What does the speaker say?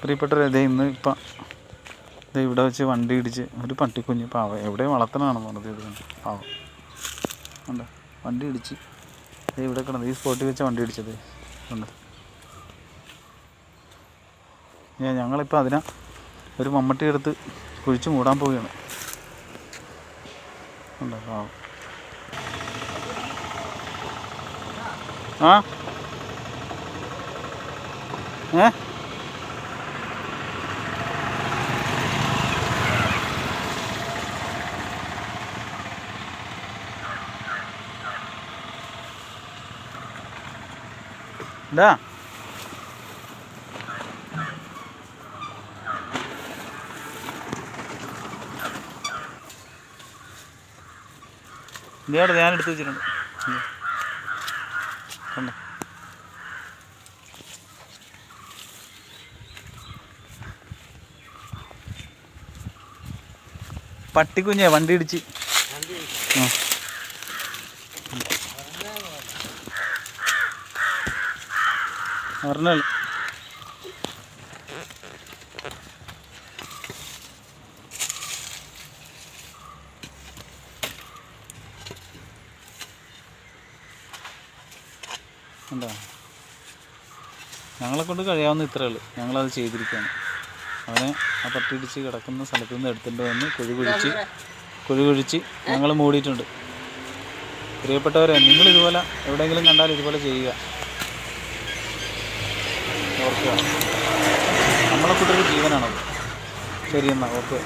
പ്രിയപ്പെട്ടവരെ, ഇന്ന് ഇപ്പം ഇവിടെ വെച്ച് വണ്ടി ഇടിച്ച് ഒരു പട്ടിക്കുഞ്ഞ് പാവം എവിടെ വളർത്തണമെന്ന് പറഞ്ഞത്. ഇത് കണ്ട് പാവം ഉണ്ട്, വണ്ടി ഇടിച്ച് ഇവിടെ കിടന്നത്. ഈ സ്പോട്ടിൽ വെച്ച വണ്ടി ഇടിച്ചത് ഉണ്ട്. ഞങ്ങളിപ്പോൾ അതിനെ ഒരു മമ്മട്ടി എടുത്ത് കുഴിച്ച് മൂടാൻ പോവുകയാണ്. ഉണ്ട് പാവം. ആ എന്താ ഇതേടെ ഞാൻ എടുത്ത് വെച്ചിട്ടുണ്ട്. കണ്ടോ, പട്ടിക്കുഞ്ഞേ വണ്ടി ഇടിച്ച്. പറഞ്ഞാൽ എന്താ, ഞങ്ങളെ കൊണ്ട് കഴിയാവുന്ന ഇത്രയേ ഉള്ളൂ. ഞങ്ങളത് ചെയ്തിരിക്കുകയാണ്. അവനെ ആ പട്ടി ഇടിച്ച് കിടക്കുന്ന സ്ഥലത്തു നിന്ന് എടുത്തിട്ട് വന്ന് കുഴി കുഴിച്ച് ഞങ്ങൾ മൂടിയിട്ടുണ്ട്. പ്രിയപ്പെട്ടവരെ, നിങ്ങളിതുപോലെ എവിടെയെങ്കിലും കണ്ടാൽ ഇതുപോലെ ചെയ്യുക, ഓർക്കുക. നമ്മളെ കുട്ടിയുടെ ജീവനാണത്. ശരിയെന്നാ, ഓക്കെ.